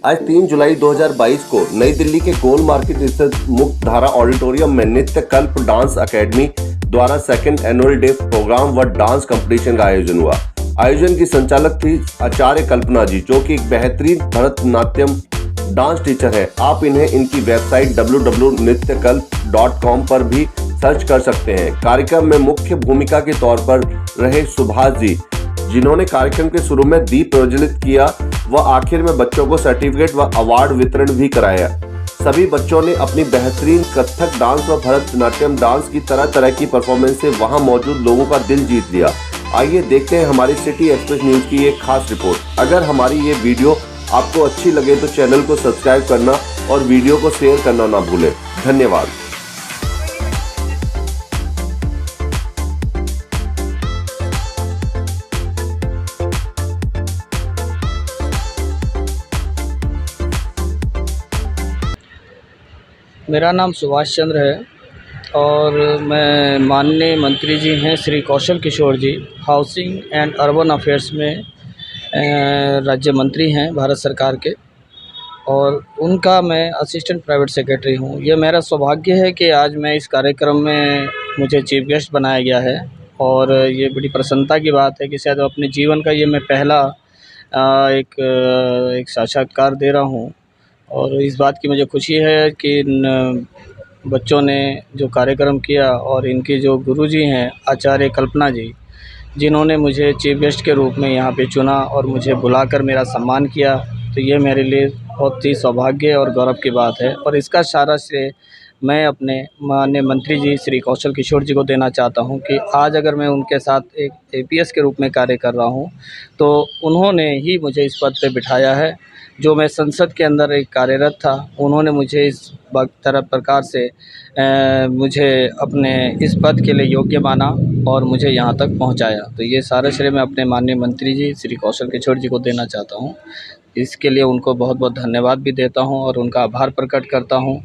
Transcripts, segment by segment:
आज 3 जुलाई 2022 को नई दिल्ली के गोल मार्केट स्थित मुक्त धारा ऑडिटोरियम में नित्य कल्प डांस अकेडमी द्वारा सेकंड एनुअल डे प्रोग्राम व डांस कंपटीशन का आयोजन हुआ। आयोजन की संचालक थी आचार्य कल्पना जी, जो कि एक बेहतरीन भरतनाट्यम डांस टीचर है। आप इन्हें इनकी वेबसाइट www.nrityakalp.com पर भी सर्च कर सकते हैं। कार्यक्रम में मुख्य भूमिका के तौर पर रहे सुभाष जी, जिन्होंने कार्यक्रम के शुरू में दीप प्रज्वलित किया व आखिर में बच्चों को सर्टिफिकेट व अवार्ड वितरण भी कराया। सभी बच्चों ने अपनी बेहतरीन कथक डांस व भरतनाट्यम डांस की तरह तरह की परफॉर्मेंस से वहां मौजूद लोगों का दिल जीत लिया। आइए देखते हैं हमारी सिटी एक्सप्रेस न्यूज की एक खास रिपोर्ट। अगर हमारी ये वीडियो आपको अच्छी लगे तो चैनल को सब्सक्राइब करना और वीडियो को शेयर करना ना भूलें। धन्यवाद। मेरा नाम सुभाष चंद्र है और मैं माननीय मंत्री जी हैं श्री कौशल किशोर जी, हाउसिंग एंड अर्बन अफेयर्स में राज्य मंत्री हैं भारत सरकार के, और उनका मैं असिस्टेंट प्राइवेट सेक्रेटरी हूं। ये मेरा सौभाग्य है कि आज मैं इस कार्यक्रम में मुझे चीफ गेस्ट बनाया गया है और ये बड़ी प्रसन्नता की बात है कि शायद अपने जीवन का ये मैं पहला एक साक्षात्कार दे रहा हूं। और इस बात की मुझे खुशी है कि इन बच्चों ने जो कार्यक्रम किया और इनकी जो गुरुजी हैं आचार्य कल्पना जी, जिन्होंने मुझे चीफ गेस्ट के रूप में यहाँ पे चुना और मुझे बुलाकर मेरा सम्मान किया, तो ये मेरे लिए बहुत ही सौभाग्य और गौरव की बात है। और इसका सारा श्रेय मैं अपने माननीय मंत्री जी श्री कौशल किशोर जी को देना चाहता हूँ कि आज अगर मैं उनके साथ एक एपीएस के रूप में कार्य कर रहा हूँ तो उन्होंने ही मुझे इस पद पे बिठाया है। जो मैं संसद के अंदर एक कार्यरत था, उन्होंने मुझे इस तरह प्रकार से मुझे अपने इस पद के लिए योग्य माना और मुझे यहाँ तक पहुँचाया। तो ये सारा श्रेय मैं अपने माननीय मंत्री जी श्री कौशल किशोर जी को देना चाहता हूँ। इसके लिए उनको बहुत बहुत धन्यवाद भी देता हूँ और उनका आभार प्रकट करता हूँ,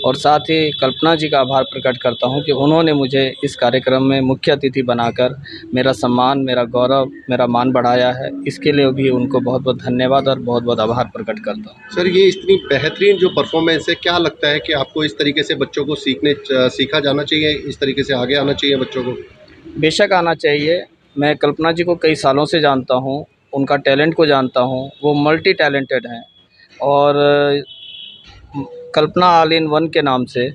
और साथ ही कल्पना जी का आभार प्रकट करता हूँ कि उन्होंने मुझे इस कार्यक्रम में मुख्य अतिथि बनाकर मेरा सम्मान, मेरा गौरव, मेरा मान बढ़ाया है। इसके लिए भी उनको बहुत बहुत धन्यवाद और बहुत बहुत आभार प्रकट करता हूँ। सर, ये इतनी बेहतरीन जो परफॉर्मेंस है, क्या लगता है कि आपको इस तरीके से बच्चों को सीखा जाना चाहिए, इस तरीके से आगे आना चाहिए बच्चों को? बेशक आना चाहिए। मैं कल्पना जी को कई सालों से जानता हूँ, उनका टैलेंट को जानता हूँ। वो मल्टी टैलेंटेड हैं और कल्पना ऑल इन वन के नाम से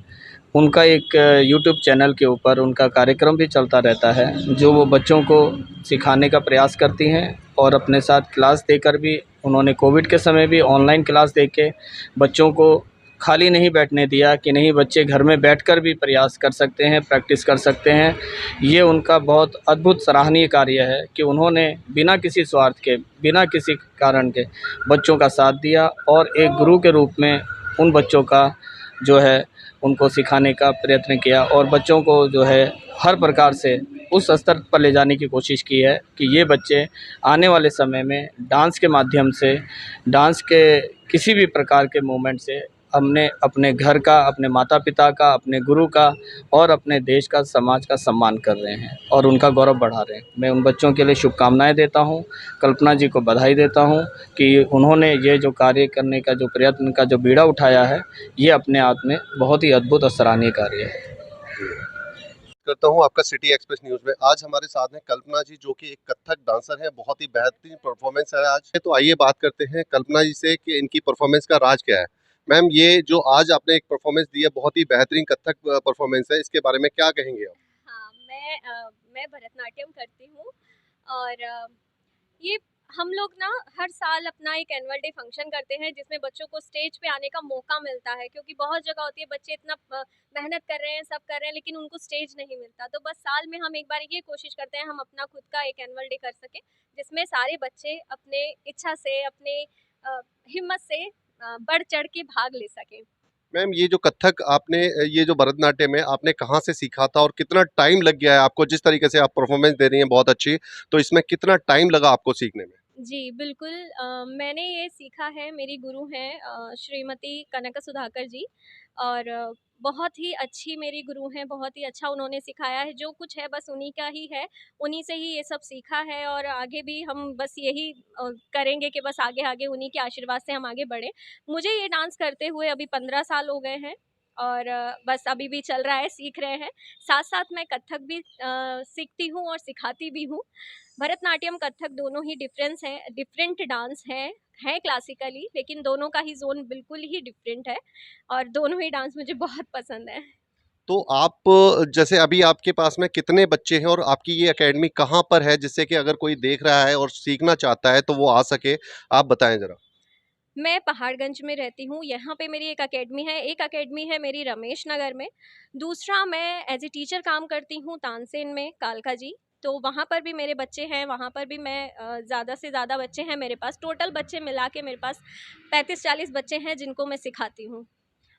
उनका एक यूट्यूब चैनल के ऊपर उनका कार्यक्रम भी चलता रहता है, जो वो बच्चों को सिखाने का प्रयास करती हैं। और अपने साथ क्लास देकर भी उन्होंने कोविड के समय भी ऑनलाइन क्लास देके बच्चों को खाली नहीं बैठने दिया कि नहीं, बच्चे घर में बैठकर भी प्रयास कर सकते हैं, प्रैक्टिस कर सकते हैं। ये उनका बहुत अद्भुत सराहनीय कार्य है कि उन्होंने बिना किसी स्वार्थ के, बिना किसी कारण के बच्चों का साथ दिया और एक गुरु के रूप में उन बच्चों का जो है उनको सिखाने का प्रयत्न किया और बच्चों को जो है हर प्रकार से उस स्तर पर ले जाने की कोशिश की है कि ये बच्चे आने वाले समय में डांस के माध्यम से, डांस के किसी भी प्रकार के मूवमेंट से हमने अपने घर का, अपने माता पिता का, अपने गुरु का और अपने देश का, समाज का सम्मान कर रहे हैं और उनका गौरव बढ़ा रहे हैं। मैं उन बच्चों के लिए शुभकामनाएं देता हूं, कल्पना जी को बधाई देता हूं कि उन्होंने ये जो कार्य करने का जो प्रयत्न का जो बीड़ा उठाया है, ये अपने आप में बहुत ही अद्भुत और सराहनीय कार्य है। करता हूँ आपका सिटी एक्सप्रेस न्यूज में। आज हमारे साथ हैं कल्पना जी, जो कि एक कथक डांसर है। बहुत ही बेहतरीन परफॉर्मेंस है आज। तो आइए बात करते हैं कल्पना जी से कि इनकी परफॉर्मेंस का राज क्या है। मैम, ये जो आज आपने एक परफॉर्मेंस दी है, बहुत ही बेहतरीन कथक परफॉर्मेंस है, इसके बारे में क्या कहेंगे आप? हाँ, मैं भरतनाट्यम करती हूँ और ये हम लोग ना हर साल अपना एक एनुअल डे फंक्शन करते हैं जिसमें बच्चों को स्टेज पे आने का मौका मिलता है, क्योंकि बहुत जगह होती है बच्चे इतना मेहनत कर रहे हैं, सब कर रहे हैं, लेकिन उनको स्टेज नहीं मिलता। तो बस साल में हम एक बार ये कोशिश करते हैं हम अपना खुद का एक एनुअल डे कर सकें, जिसमें सारे बच्चे अपने इच्छा से, अपने हिम्मत से बढ़ चढ़ के भाग ले सकें। मैम, ये जो कथक आपने, ये जो भरतनाट्यम है, आपने कहाँ से सीखा था और कितना टाइम लग गया है आपको? जिस तरीके से आप परफॉर्मेंस दे रही हैं बहुत अच्छी, तो इसमें कितना टाइम लगा आपको सीखने में? जी, बिल्कुल। मैंने ये सीखा है, मेरी गुरु हैं श्रीमती कनका सुधाकर जी, और बहुत ही अच्छी मेरी गुरु हैं, बहुत ही अच्छा उन्होंने सिखाया है, जो कुछ है बस उन्हीं का ही है, उन्हीं से ही ये सब सीखा है और आगे भी हम बस यही करेंगे कि बस आगे-आगे उन्हीं के आशीर्वाद से हम आगे बढ़ें। मुझे ये डांस करते हुए अभी 15 साल हो गए हैं और बस अभी भी चल रहा है, सीख रहे हैं। साथ-साथ मैं कथक भी सीखती हूँ और सिखाती भी हूँ। भरतनाट्यम, कथक दोनों ही डिफरेंट डांस हैं क्लासिकली, लेकिन दोनों का ही ज़ोन बिल्कुल ही डिफरेंट है और दोनों ही डांस मुझे बहुत पसंद है। तो आप जैसे अभी आपके पास में कितने बच्चे हैं और आपकी ये एकेडमी कहाँ पर है, जिससे कि अगर कोई देख रहा है और सीखना चाहता है तो वो आ सके? आप बताएँ ज़रा। मैं पहाड़गंज में रहती हूँ, यहाँ पे मेरी एक अकेडमी है मेरी रमेश नगर में। दूसरा मैं एज़ ए टीचर काम करती हूँ तानसेन में, कालका जी। तो वहाँ पर भी मेरे बच्चे हैं, वहाँ पर भी मैं ज़्यादा से ज़्यादा बच्चे हैं मेरे पास। टोटल बच्चे मिला के मेरे पास 35-40 बच्चे हैं जिनको मैं सिखाती हूँ।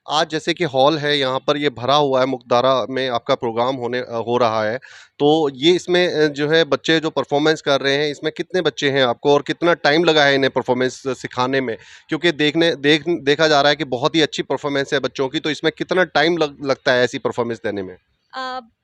आज जैसे कि हॉल है यहाँ पर ये भरा हुआ है, मुकदारा में आपका प्रोग्राम हो रहा है। तो ये इसमें जो है बच्चे जो परफ़ॉर्मेंस कर रहे हैं, इसमें कितने बच्चे हैं आपको और कितना टाइम लगा है इन्हें परफ़ॉर्मेंस सिखाने में? क्योंकि देखा जा रहा है कि बहुत ही अच्छी परफ़ॉर्मेंस है बच्चों की, तो इसमें कितना टाइम लगता है ऐसी परफ़ॉर्मेंस देने में?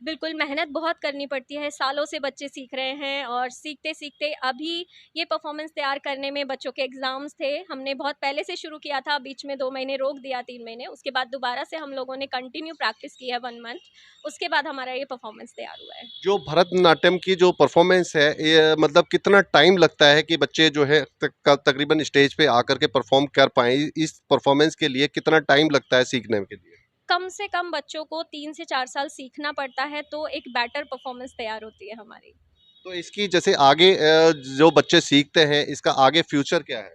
बिल्कुल मेहनत बहुत करनी पड़ती है, सालों से बच्चे सीख रहे हैं और सीखते-सीखते अभी ये परफ़ॉर्मेंस तैयार करने में बच्चों के एग्ज़ाम्स थे। हमने बहुत पहले से शुरू किया था, बीच में 2 महीने रोक दिया, 3 महीने, उसके बाद दोबारा से हम लोगों ने कंटिन्यू प्रैक्टिस की है 1 मंथ, उसके बाद हमारा ये परफ़ॉर्मेंस तैयार हुआ है। जो भरतनाट्यम की जो परफ़ॉर्मेंस है, ये मतलब कितना टाइम लगता है कि बच्चे जो है तकरीबन स्टेज पे आकर के परफ़ॉर्म कर पाएँ? इस परफ़ॉर्मेंस के लिए कितना टाइम लगता है सीखने के लिए? कम से कम बच्चों को 3 से 4 साल सीखना पड़ता है, तो एक बेटर परफ़ॉर्मेंस तैयार होती है हमारी। तो इसकी जैसे आगे जो बच्चे सीखते हैं, इसका आगे फ्यूचर क्या है?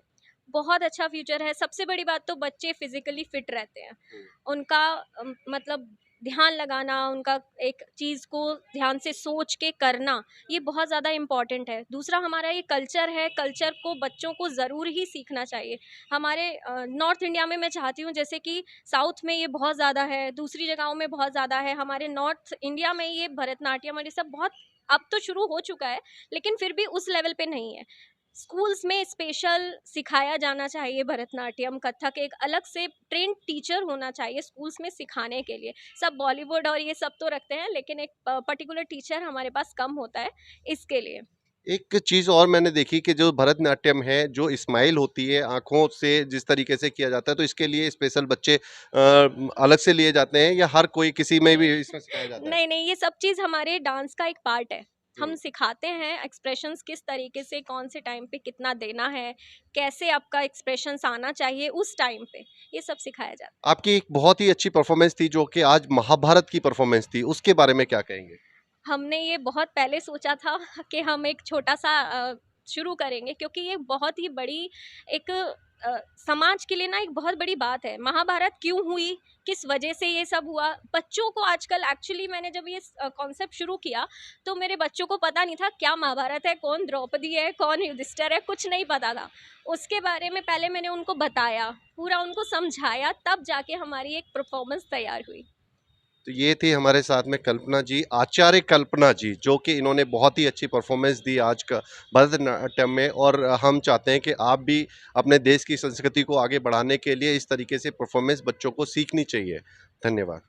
बहुत अच्छा फ्यूचर है। सबसे बड़ी बात तो बच्चे फिज़िकली फ़िट रहते हैं। उनका मतलब ध्यान लगाना, उनका एक चीज़ को ध्यान से सोच के करना, ये बहुत ज़्यादा इम्पोर्टेंट है। दूसरा हमारा ये कल्चर है, कल्चर को बच्चों को ज़रूर ही सीखना चाहिए। हमारे नॉर्थ इंडिया में मैं चाहती हूँ जैसे कि साउथ में ये बहुत ज़्यादा है, दूसरी जगहों में बहुत ज़्यादा है। हमारे नॉर्थ इंडिया में ये भरतनाट्यम और ये सब बहुत अब तो शुरू हो चुका है, लेकिन फिर भी उस लेवल पे नहीं है। स्कूल्स में स्पेशल सिखाया जाना चाहिए भरतनाट्यम, कथक एक अलग से ट्रेन्ड टीचर होना चाहिए स्कूल्स में सिखाने के लिए। सब बॉलीवुड और ये सब तो रखते हैं, लेकिन एक पर्टिकुलर टीचर हमारे पास कम होता है इसके लिए। एक चीज़ और मैंने देखी कि जो भरतनाट्यम है, जो स्माइल होती है आँखों से जिस तरीके से किया जाता है, तो इसके लिए स्पेशल बच्चे अलग से लिए जाते हैं या हर कोई किसी में भी इसमें सिखाया जाता है? नहीं, नहीं, ये सब चीज़ हमारे डांस का एक पार्ट है। हम हुँ। सिखाते हैं एक्सप्रेशंस किस तरीके से, कौन से टाइम पे कितना देना है, कैसे आपका एक्सप्रेशंस आना चाहिए उस टाइम पे, ये सब सिखाया जाता है। आपकी एक बहुत ही अच्छी परफ़ॉर्मेंस थी जो कि आज महाभारत की परफ़ॉर्मेंस थी, उसके बारे में क्या कहेंगे? हमने ये बहुत पहले सोचा था कि हम एक छोटा-सा शुरू करेंगे क्योंकि ये बहुत ही बड़ी एक समाज के लिए ना एक बहुत बड़ी बात है। महाभारत क्यों हुई? किस वजह से ये सब हुआ? बच्चों को आजकल एक्चुअली मैंने जब ये कॉन्सेप्ट शुरू किया, तो मेरे बच्चों को पता नहीं था क्या महाभारत है, कौन द्रौपदी है, कौन युधिष्ठिर है, कुछ नहीं पता था। उसके बारे में पहले मैंने उनको बताया, पूरा उनको समझाया, तब जाके हमारी एक परफ़ॉर्मेंस तैयार हुई। तो ये थी हमारे साथ में कल्पना जी, आचार्य कल्पना जी, जो कि इन्होंने बहुत ही अच्छी परफ़ॉर्मेंस दी आज का भरतनाट्यम में और हम चाहते हैं कि आप भी अपने देश की संस्कृति को आगे बढ़ाने के लिए इस तरीके से परफ़ॉर्मेंस बच्चों को सीखनी चाहिए। धन्यवाद।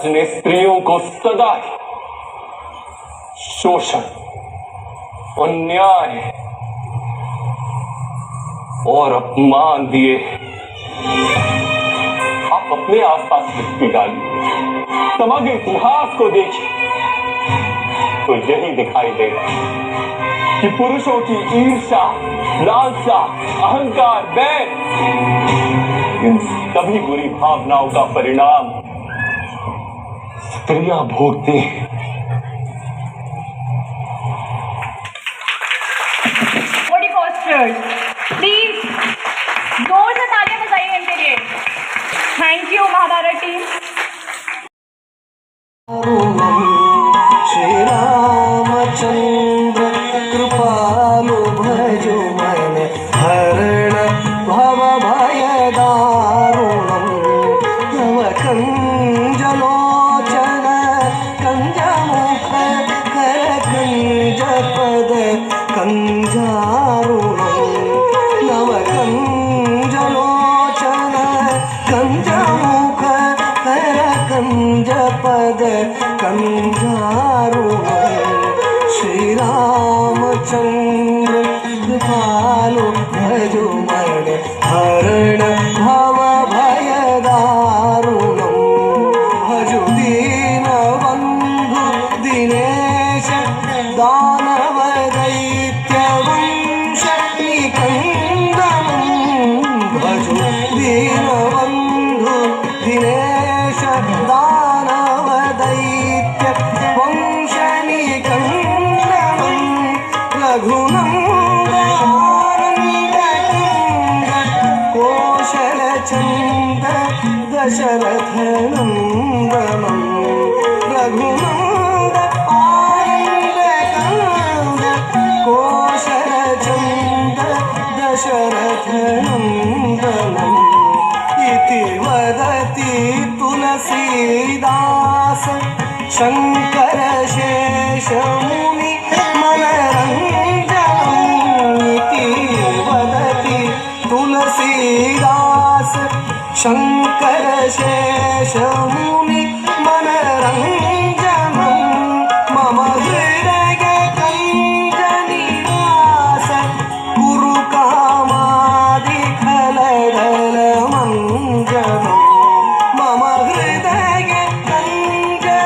समाज ने स्त्रियों को सदा शोषण, अन्याय और अपमान दिए। आप अपने आसपास दृष्टि डालिए, समग्र इतिहास को देखिए तो यही दिखाई देगा कि पुरुषों की ईर्ष्या, लालसा, अहंकार, बैर, इन सभी बुरी भावनाओं का परिणाम स्त्रियां भोगती हैं। प्लीज जोर से तालियां बजाइए इनके लिए। Thank you Mahabharat team. Shri Ramchandra कृपालु भजो मन हरण भव भय दारुणं नव कंजलोचन कंजमुख कर कंज पद कंजारुणं नव कंजलोचन कंजमुख कर कंज पद कंजारुणं श्री रामचंद्र कृपालु भजो मन हरण भव भय दारुणं भजो दीन बंधु दिनेश दानव दैत्य वंश निकंदनं भजो दीन बंधु दिनेश दानव दैत्य वंश निकंदनं रघुनंदन दशरथ नंदनम रघुनंद आनंद कंद कोशल चंद दशरथ नंदनम इति वदति तुलसीदास शंकर शेष मुनि मनरंजनम इति वदति तुलसीदास शंकर शेष मुनि मनरंजनम मम हृदय कंजनिवास गुरु कामादि खलदल मंजनम मम हृदय कंजनिवास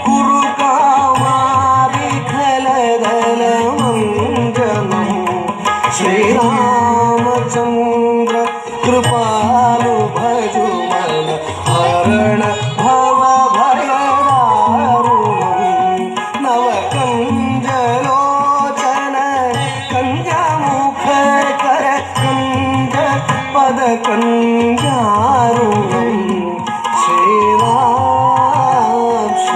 गुरु कामादि खलदल मंजनम श्री रामचंद्र कृपालु भजुमन हरण भव भयदारुणं नव कंजलोचन कंजमुख कर कंज पद कंजारुणं श्रीराम श्रीराम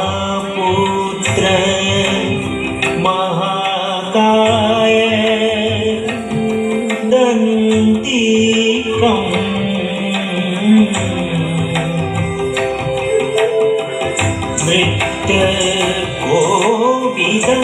उमापुत्र महाकाय दन्तिकम् मृत्यकोविद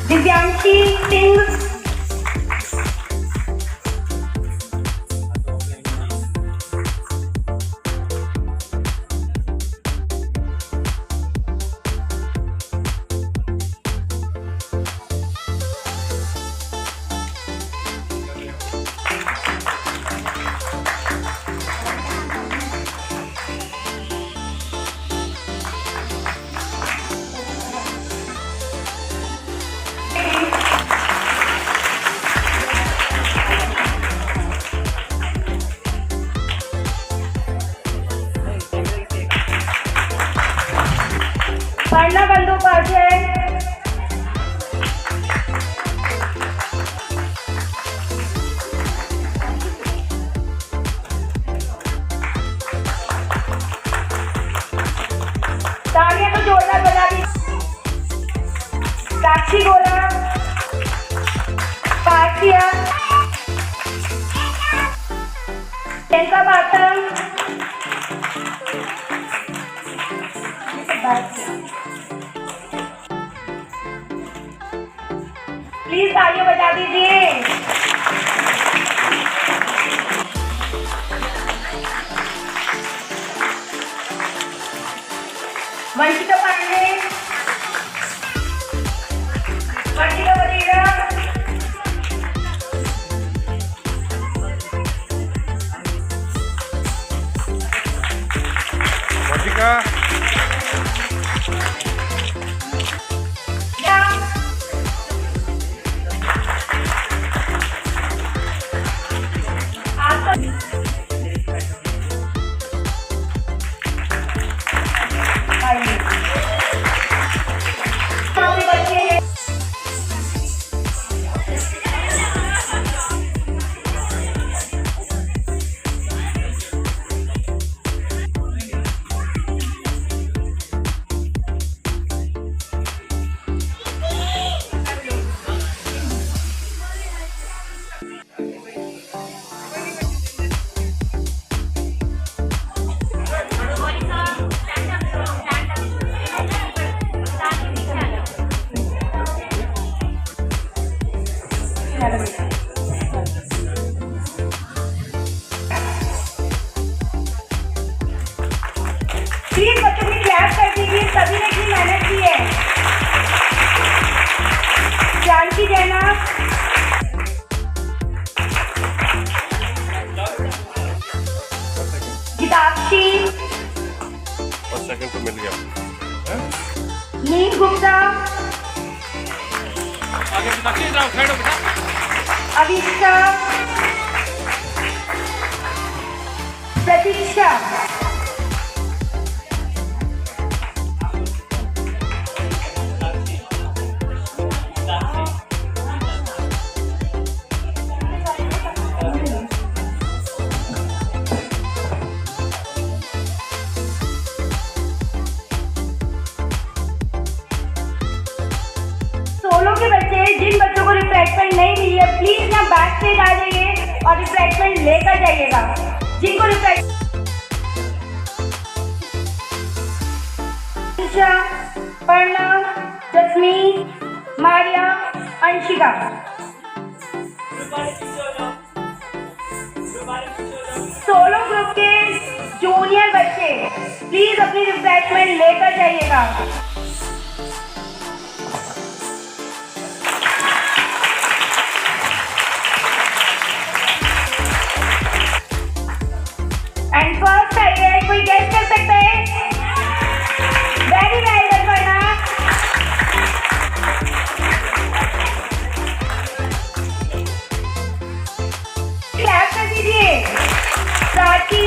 दिव्यांशी सिंह, पढ़ना बंदोपाध्याय, तालियां तो जोरदार बजा दी। साक्षी गोला, पार्थिया, टेंका बाथम, प्लीज तालियां बजा दीजिए। वंशिका पांडे, वंशिका वरीरा, वंशिका आस्था आइए। हमारे बच्चे हैं। प्लीज बच्चों की क्लास कर दीजिए, सभी ने इतनी मेहनत की है। जानकी जैना, गीताक्षी, और सेकंड तो मिल गया। नीम गुप्ता, अभिषा, प्रतीक्षा, सोलो के बच्चे, जिन बच्चों को रिफ्रेशमेंट नहीं मिली है, प्लीज ना बैक स्टेज आ जाइए और रिफ्रेशमेंट लेकर जाइएगा। जिनको refresh Parna, Jasmine, Maria, Anshika. Solo group के जूनियर बच्चे प्लीज अपनी रिफ्रेशमेंट लेकर जाइएगा। एंड फर्स्ट आइए, कोई गेस कर सकता है? Very well done Varna. Clap कर दीजिए। साथी,